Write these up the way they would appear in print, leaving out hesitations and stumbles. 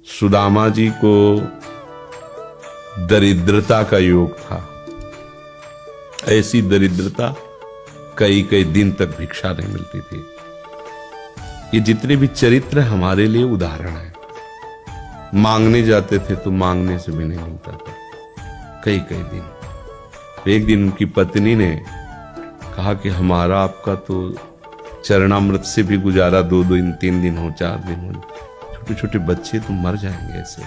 सुदामा जी को दरिद्रता का योग था। ऐसी दरिद्रता कई कई दिन तक भिक्षा नहीं मिलती थी। ये जितने भी चरित्र हमारे लिए उदाहरण है। मांगने जाते थे तो मांगने से भी नहीं मिलता था कई कई दिन। एक दिन उनकी पत्नी ने कहा कि हमारा आपका तो चरणामृत से भी गुजारा 2 दिन 3 दिन हो 4 दिन हो, छोटे छोटे बच्चे तो मर जाएंगे ऐसे।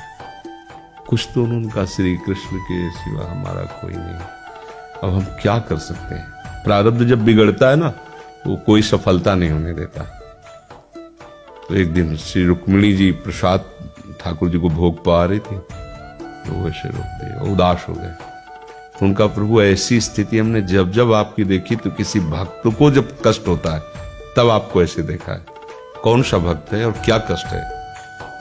कुछ तो उन्होंने कहा श्री कृष्ण के सिवा हमारा कोई नहीं, अब हम क्या कर सकते हैं। प्रारब्ध जब बिगड़ता है ना वो कोई सफलता नहीं होने देता। तो एक दिन श्री रुक्मिणी जी प्रसाद ठाकुर जी को भोग पा रही थी तो वैसे रोक दिए, उदास हो गए। तो उनका प्रभु ऐसी स्थिति हमने जब जब आपकी देखी तो किसी भक्त को जब कष्ट होता है तब आपको ऐसे देखा है। कौन सा भक्त है और क्या कष्ट है।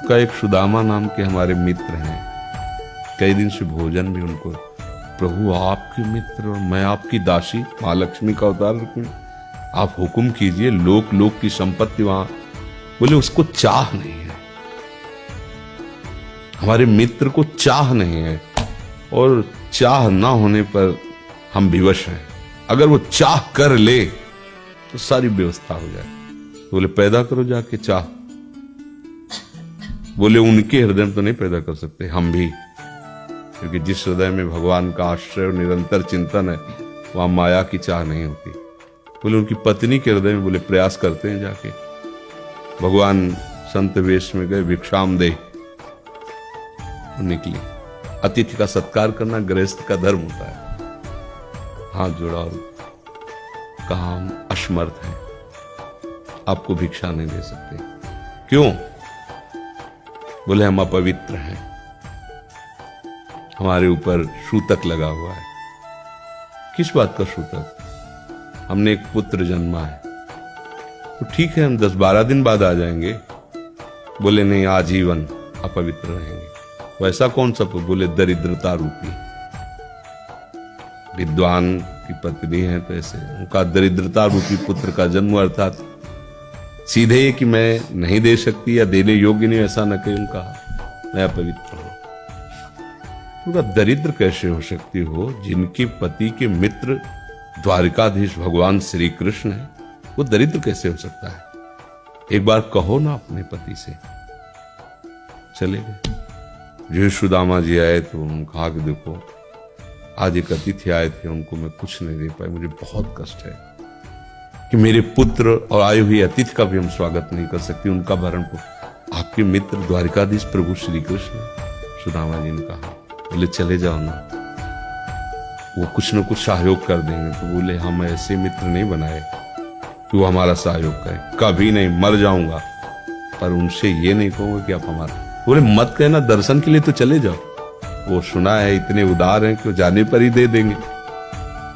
का एक सुदामा नाम के हमारे मित्र हैं, कई दिन से भोजन भी उनको, प्रभु आपके मित्र और मैं आपकी दासी महालक्ष्मी का अवतार रखूं, आप हुक्म कीजिए। लोक लोक की संपत्ति वहां, बोले उसको चाह नहीं है, हमारे मित्र को चाह नहीं है और चाह ना होने पर हम विवश हैं। अगर वो चाह कर ले तो सारी व्यवस्था हो जाए। बोले पैदा करो जाके चाह। बोले उनके हृदय में तो नहीं पैदा कर सकते, हम भी, क्योंकि जिस हृदय में भगवान का आश्रय और निरंतर चिंतन है वहां माया की चाह नहीं होती। बोले उनकी पत्नी के हृदय में, बोले प्रयास करते हैं जाके। भगवान संत वेश में गए, भिक्षाम दे निकली। अतिथि का सत्कार करना गृहस्थ का धर्म होता है। हाथ जोड़ा और कहा हम असमर्थ हैं, आपको भिक्षा नहीं दे सकते। क्यों? बोले हम अपवित्र हैं, हमारे ऊपर सूतक लगा हुआ है। किस बात का सूतक? हमने एक पुत्र जन्मा है। तो ठीक है हम 10-12 दिन बाद आ जाएंगे। बोले नहीं, आजीवन अपवित्र रहेंगे। वैसा कौन सा? बोले दरिद्रता रूपी। विद्वान की पत्नी है तो ऐसे उनका दरिद्रता रूपी पुत्र का जन्म, अर्थात सीधे कि मैं नहीं दे सकती या देने योग्य नहीं, ऐसा न कहीं उनका मैं अपवित्र हूं। उनका दरिद्र कैसे हो सकती हो? जिनके पति के मित्र द्वारिकाधीश भगवान श्री कृष्ण है, वो दरिद्र कैसे हो सकता है? एक बार कहो ना अपने पति से। चले गए। जो सुदामा जी आए तो उन्होंने कहा कि देखो आज एक अतिथि आए थे, उनको मैं कुछ नहीं दे पाई, मुझे बहुत कष्ट है कि मेरे पुत्र और आए हुए अतिथि का भी हम स्वागत नहीं कर सकते, उनका भरण को। आपके मित्र द्वारिकाधीश प्रभु श्री कृष्ण। सुदामा जी ने कहा, बोले चले जाओ ना, वो कुछ न कुछ सहयोग कर देंगे। तो बोले हम ऐसे मित्र नहीं बनाए कि वो हमारा सहयोग करे, कभी नहीं, मर जाऊंगा पर उनसे ये नहीं कहूंगा कि आप हमारा। बोले मत कहना, दर्शन के लिए तो चले जाओ, वो सुना है इतने उदार हैं कि वो जाने पर ही दे देंगे।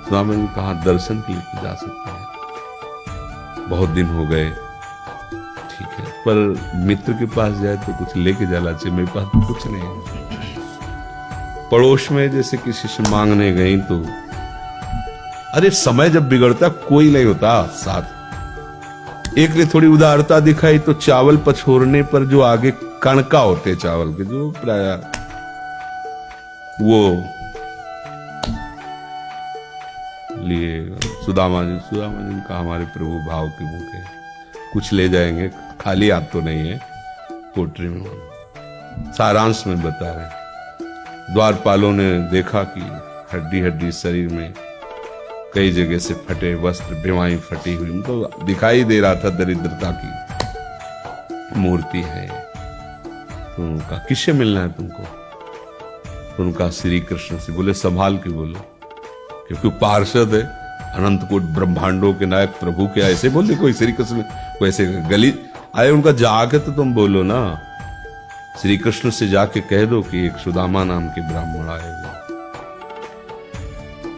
स्वामी ने कहा दर्शन के लिए तो जा सकते हैं, बहुत दिन हो गए, ठीक है, पर मित्र के पास जाए तो कुछ लेके जाना चाहिए, मेरे पास तो कुछ नहीं है। पड़ोस में जैसे किसी से मांगने गई तो, अरे समय जब बिगड़ता कोई नहीं होता साथ। एक ने थोड़ी उदारता दिखाई तो चावल पछोरने पर जो आगे कणका होते चावल के, जो प्राय वो लिए सुदामा जी ने कहा हमारे प्रभु भाव के भूखे, कुछ ले जाएंगे, खाली हाथ तो नहीं है। पोट्री में सारांश में बता रहे, द्वारपालों ने देखा कि हड्डी हड्डी शरीर में कई जगह से फटे वस्त्र, बेवाई फटी हुई, उनको दिखाई दे रहा था दरिद्रता की मूर्ति है। तो उनका किससे मिलना है तुमको? तो उनका श्री कृष्ण से। बोले संभाल के बोलो, क्योंकि पार्षद है, अनंत कोट ब्रह्मांडों के नायक प्रभु के ऐसे बोले कोई श्री कृष्ण को ऐसे गली आए, उनका जाके तो तुम बोलो ना, श्री कृष्ण से जाके कह दो कि एक सुदामा नाम के ब्राह्मण आए हुए।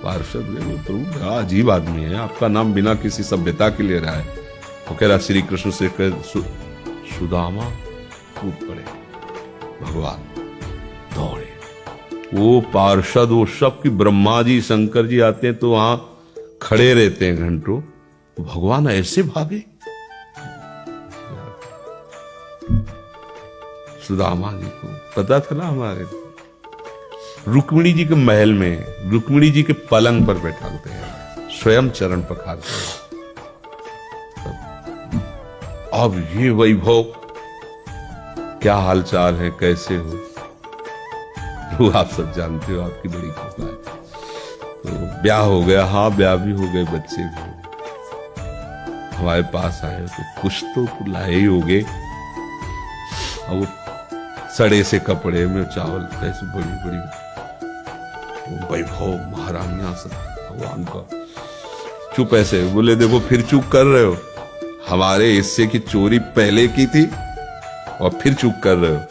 पार्षद प्रभु बड़ा अजीब आदमी है, आपका नाम बिना किसी सभ्यता के ले रहा है। तो कह रहा श्री कृष्ण से कह सुदामा, कूद पड़े। भगवान दौड़े, वो पार्षद वो सब की ब्रह्मा जी शंकर जी आते हैं तो वहां खड़े रहते हैं घंटों, भगवान ऐसे भागे। सुदामा जी को पता था ना हमारे रुक्मिणी जी के महल में रुक्मिणी जी के पलंग पर बैठाते हैं, स्वयं चरण पखारते हैं। अब ये वैभव, क्या हालचाल है, कैसे हो? तो आप सब जानते हो, आपकी बड़ी कृपा है। तो ब्याह हो गया, हाँ ब्याह भी हो गए, बच्चे भी हो गए। हमारे पास आए तो कुछ तो लाए ही हो गए। और वो सड़े से कपड़े में चावल, ऐसे बड़ी बड़ी वैभव, महारानियां सब भगवान का। चुप ऐसे बोले, देखो फिर चुप कर रहे हो, हमारे हिस्से की चोरी पहले की थी और फिर चुप कर रहे हो।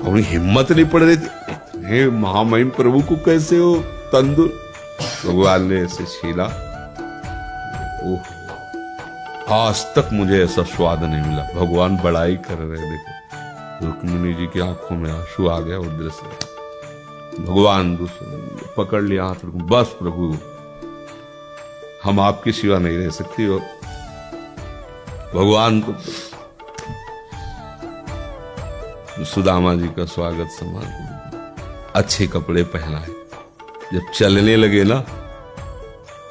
और हिम्मत नहीं पड़ रही थी, इतने महामहिम प्रभु को कैसे हो तंदुर। भगवान ने ऐसे छीला, ओह आज तक मुझे ऐसा स्वाद नहीं मिला। भगवान बड़ाई कर रहे, देखो रुक्मिणी जी की आंखों में आंसू आ गया उधर से। भगवान पकड़ लिया हाथ, बस प्रभु हम आपके सिवा नहीं रह सकती। और भगवान को सुदामा जी का स्वागत सम्मान, अच्छे कपड़े पहनाए। जब चलने लगे ना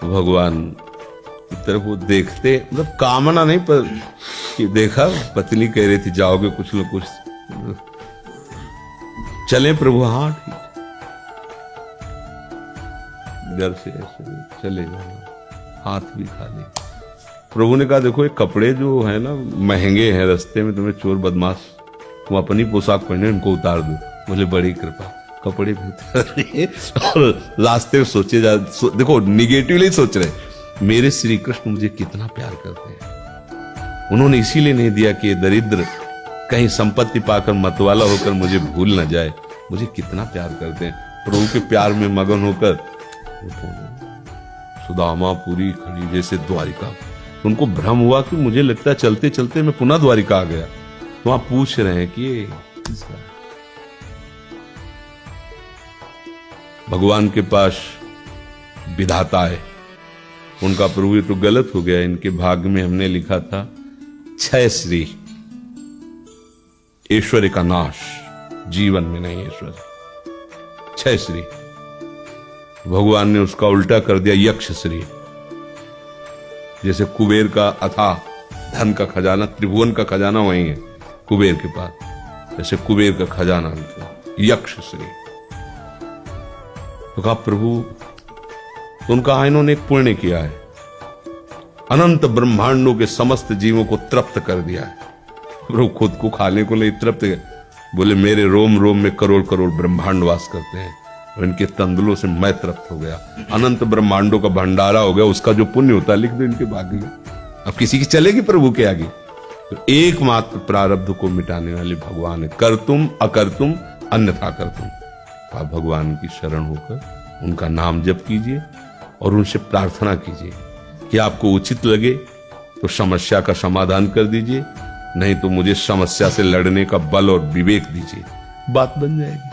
भगवान की तरफ वो देखते, मतलब कामना नहीं पर कि देखा पत्नी कह रही थी जाओगे कुछ लोग कुछ चले प्रभु, हाँ ठीक, घर से ऐसे चले जाना, हाथ भी खाली। प्रभु ने कहा देखो ये कपड़े जो है ना महंगे हैं, रास्ते में तुम्हें चोर बदमाश तुम अपनी पोशाक पहने इनको उतार दो। बोले बड़ी कृपा, कपड़े भी उतार और रास्ते में सोचे देखो निगेटिवली सोच रहे, मेरे श्री कृष्ण मुझे कितना प्यार करते हैं। उन्होंने इसीलिए नहीं दिया कि ये दरिद्र कहीं संपत्ति पाकर मतवाला होकर मुझे भूल न जाए, मुझे कितना प्यार करते हैं। प्रभु के प्यार में मगन होकर सुदामा पूरी खड़ी जैसे द्वारिका। उनको भ्रम हुआ कि मुझे लगता है चलते चलते मैं पुनः द्वारिका आ गया। तो आप पूछ रहे हैं कि भगवान के पास विधाता है, उनका प्रभु ये तो गलत हो गया। इनके भाग्य में हमने लिखा था 6 श्री, ऐश्वर्य का नाश, जीवन में नहीं ऐश्वर्य, 6 श्री। भगवान ने उसका उल्टा कर दिया यक्ष श्री। जैसे कुबेर का अथाह धन का खजाना, त्रिभुवन का खजाना वही है कुबेर के पास, जैसे कुबेर का खजाना यक्ष श्री। तो कहा प्रभु, तो उनका इन्होंने एक पुण्य किया है, अनंत ब्रह्मांडों के समस्त जीवों को तृप्त कर दिया है। प्रभु खुद को खाने को नहीं तृप्त, बोले मेरे रोम रोम में करोड़ करोड़ ब्रह्मांड वास करते हैं, इनके तंदुलों से मैं तृप्त हो गया। अनंत ब्रह्मांडों का भंडारा हो गया, उसका जो पुण्य होता है लिख दो इनके भाग्य में। अब किसी की चलेगी प्रभु के आगे? तो एकमात्र प्रारब्ध को मिटाने वाले भगवान है। कर तुम अकर तुम अन्यथा कर तुम। आप भगवान की शरण होकर उनका नाम जप कीजिए और उनसे प्रार्थना कीजिए कि आपको उचित लगे तो समस्या का समाधान कर दीजिए, नहीं तो मुझे समस्या से लड़ने का बल और विवेक दीजिए, बात बन जाएगी।